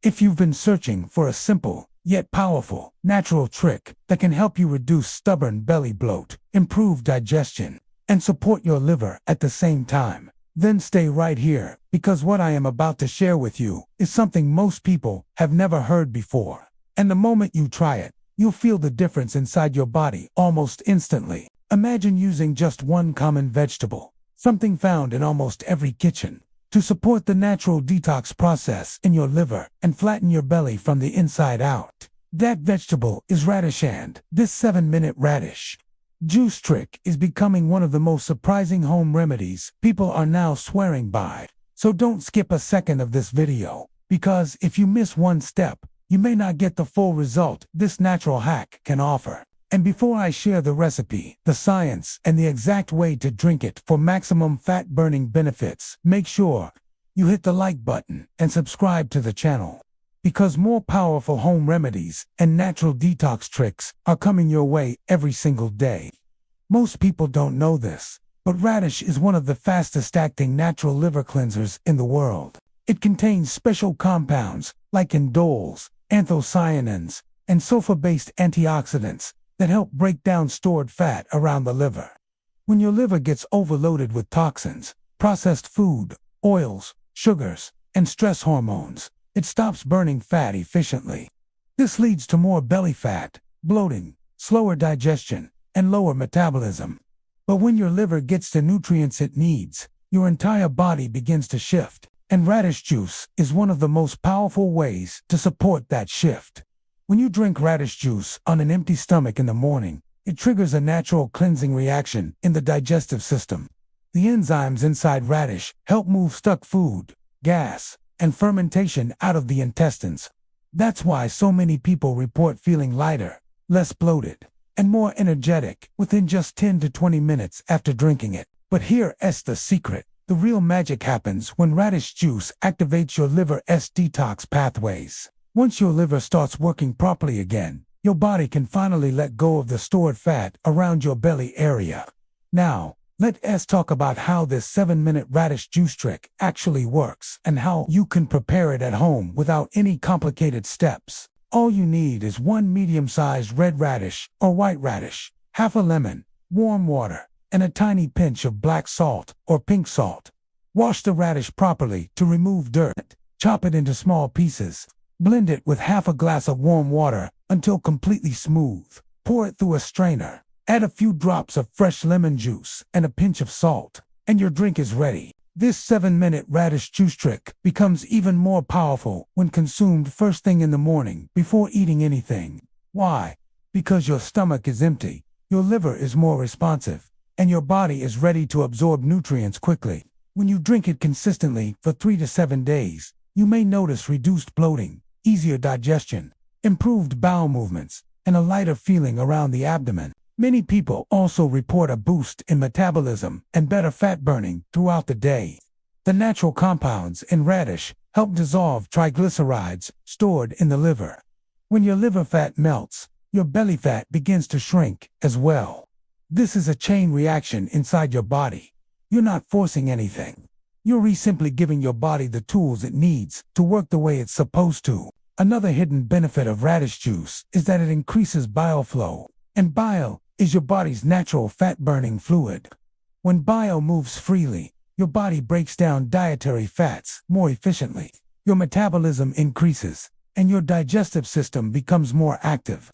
If you've been searching for a simple, yet powerful, natural trick that can help you reduce stubborn belly bloat, improve digestion, and support your liver at the same time, then stay right here, because what I am about to share with you is something most people have never heard before. And the moment you try it, you'll feel the difference inside your body almost instantly. Imagine using just one common vegetable, something found in almost every kitchen, to support the natural detox process in your liver and flatten your belly from the inside out. That vegetable is radish, and this 7-minute radish juice trick is becoming one of the most surprising home remedies people are now swearing by. So don't skip a second of this video, because if you miss one step, you may not get the full result this natural hack can offer. And before I share the recipe, the science, and the exact way to drink it for maximum fat-burning benefits, make sure you hit the like button and subscribe to the channel, because more powerful home remedies and natural detox tricks are coming your way every single day. Most people don't know this, but radish is one of the fastest-acting natural liver cleansers in the world. It contains special compounds like indoles, anthocyanins, and sulfur-based antioxidants that help break down stored fat around the liver. When your liver gets overloaded with toxins, processed food, oils, sugars, and stress hormones, it stops burning fat efficiently. This leads to more belly fat, bloating, slower digestion, and lower metabolism. But when your liver gets the nutrients it needs, your entire body begins to shift, and radish juice is one of the most powerful ways to support that shift. When you drink radish juice on an empty stomach in the morning, it triggers a natural cleansing reaction in the digestive system. The enzymes inside radish help move stuck food, gas, and fermentation out of the intestines. That's why so many people report feeling lighter, less bloated, and more energetic within just 10 to 20 minutes after drinking it. But here's the secret. The real magic happens when radish juice activates your liver's detox pathways. Once your liver starts working properly again, your body can finally let go of the stored fat around your belly area. Now, let's talk about how this 7-minute radish juice trick actually works and how you can prepare it at home without any complicated steps. All you need is one medium-sized red radish or white radish, half a lemon, warm water, and a tiny pinch of black salt or pink salt. Wash the radish properly to remove dirt. Chop it into small pieces. Blend it with half a glass of warm water until completely smooth. Pour it through a strainer. Add a few drops of fresh lemon juice and a pinch of salt, and your drink is ready. This 7-minute radish juice trick becomes even more powerful when consumed first thing in the morning before eating anything. Why? Because your stomach is empty, your liver is more responsive, and your body is ready to absorb nutrients quickly. When you drink it consistently for 3 to 7 days, you may notice reduced bloating, easier digestion, improved bowel movements, and a lighter feeling around the abdomen. Many people also report a boost in metabolism and better fat burning throughout the day. The natural compounds in radish help dissolve triglycerides stored in the liver. When your liver fat melts, your belly fat begins to shrink as well. This is a chain reaction inside your body. You're not forcing anything. You're simply giving your body the tools it needs to work the way it's supposed to. Another hidden benefit of radish juice is that it increases bile flow. And bile is your body's natural fat-burning fluid. When bile moves freely, your body breaks down dietary fats more efficiently. Your metabolism increases, and your digestive system becomes more active.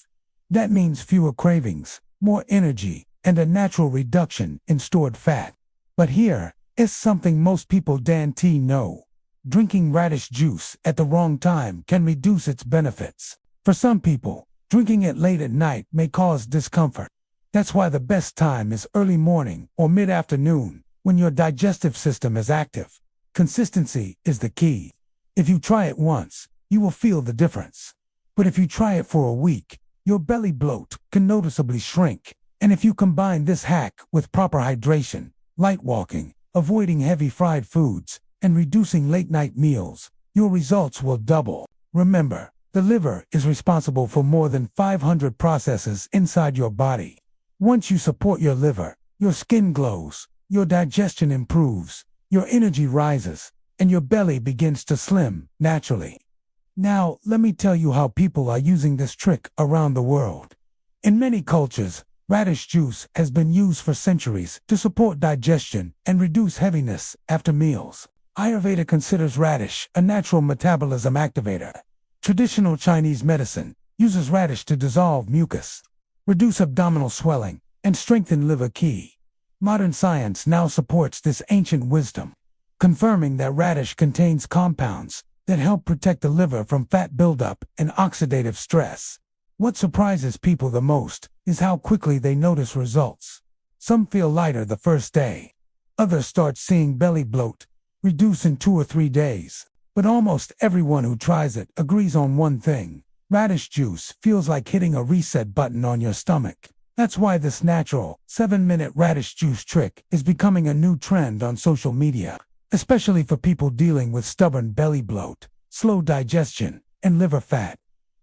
That means fewer cravings, more energy, and a natural reduction in stored fat. But here is something most people don't know. Drinking radish juice at the wrong time can reduce its benefits. For some people, drinking it late at night may cause discomfort. That's why the best time is early morning or mid-afternoon, when your digestive system is active. Consistency is the key. If you try it once, you will feel the difference. But if you try it for a week, your belly bloat can noticeably shrink. And if you combine this hack with proper hydration, light walking, avoiding heavy fried foods, and reducing late-night meals, your results will double. Remember, the liver is responsible for more than 500 processes inside your body. Once you support your liver, your skin glows, your digestion improves, your energy rises, and your belly begins to slim naturally. Now, let me tell you how people are using this trick around the world. In many cultures, radish juice has been used for centuries to support digestion and reduce heaviness after meals. Ayurveda considers radish a natural metabolism activator. Traditional Chinese medicine uses radish to dissolve mucus, reduce abdominal swelling, and strengthen liver qi. Modern science now supports this ancient wisdom, confirming that radish contains compounds that help protect the liver from fat buildup and oxidative stress. What surprises people the most is how quickly they notice results. Some feel lighter the first day. Others start seeing belly bloat reduce in 2 or 3 days. But almost everyone who tries it agrees on one thing. Radish juice feels like hitting a reset button on your stomach. That's why this natural 7-minute radish juice trick is becoming a new trend on social media, especially for people dealing with stubborn belly bloat, slow digestion, and liver fat.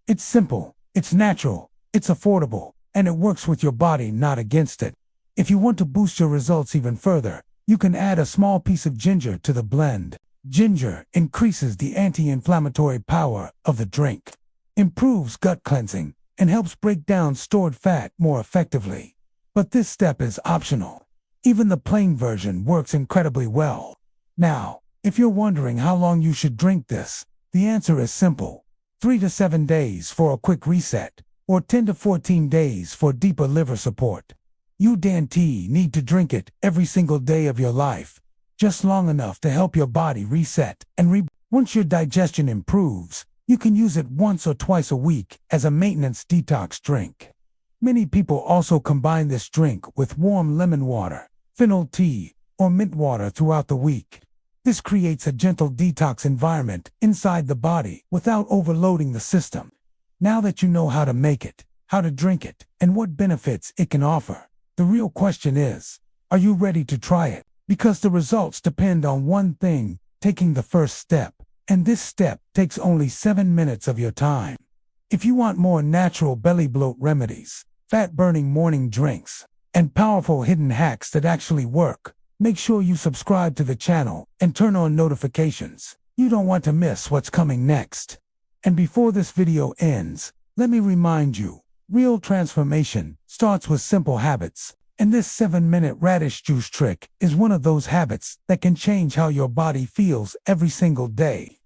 It's simple, it's natural, it's affordable, and it works with your body, not against it. If you want to boost your results even further, you can add a small piece of ginger to the blend. Ginger increases the anti-inflammatory power of the drink, improves gut cleansing, and helps break down stored fat more effectively. But this step is optional. Even the plain version works incredibly well. Now, if you're wondering how long you should drink this, the answer is simple. 3 to 7 days for a quick reset, or 10 to 14 days for deeper liver support. You don't need to drink it every single day of your life, just long enough to help your body reset and Once your digestion improves, you can use it once or twice a week as a maintenance detox drink. Many people also combine this drink with warm lemon water, fennel tea, or mint water throughout the week. This creates a gentle detox environment inside the body without overloading the system. Now that you know how to make it, how to drink it, and what benefits it can offer, the real question is, are you ready to try it? Because the results depend on one thing, taking the first step. And this step takes only 7 minutes of your time. If you want more natural belly bloat remedies, fat-burning morning drinks, and powerful hidden hacks that actually work, make sure you subscribe to the channel and turn on notifications. You don't want to miss what's coming next. And before this video ends, let me remind you, real transformation starts with simple habits. And this 7-minute radish juice trick is one of those habits that can change how your body feels every single day.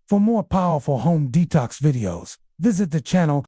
For more powerful home detox videos, visit the channel.